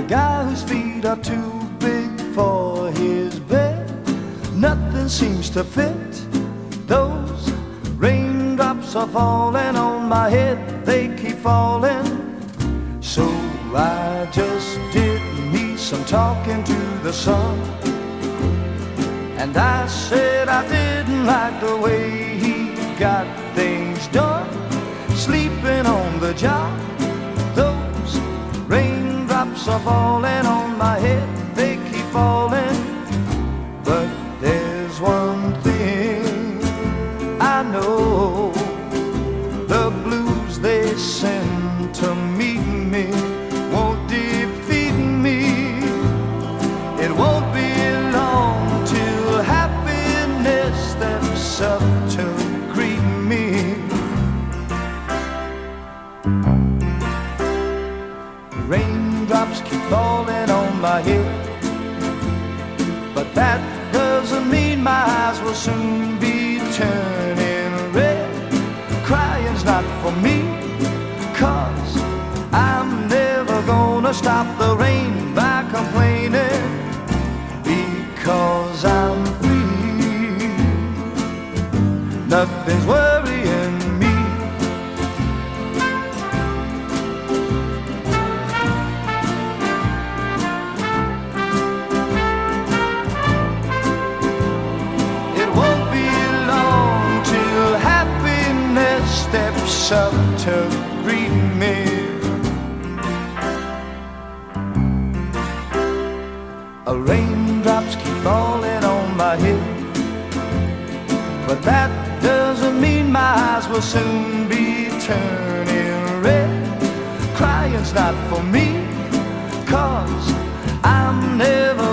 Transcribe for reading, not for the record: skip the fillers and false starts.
The guy whose feet are too big for his bed, nothing seems to fit. Those raindrops are falling on my head, they keep falling. So I just did me some talking to the sun, and I said I didn't like the way he got things done, sleeping on the job. Those raindrops are falling on my head, they keep falling. But there's one thing I know, the blues they send to meet me won't defeat me. It won't be long till happiness steps up to greet me. Raindrops keep falling on my head, but that doesn't mean my eyes will soon be turning red. Crying's not for me, 'cause I'm never gonna stop the rain by complaining, because I'm free. Nothing's worrying me. It won't be long till happiness steps up to greet me. Raindrops keep falling on my head, but that doesn't mean my eyes will soon be turning red. Crying's not for me, 'cause I'm never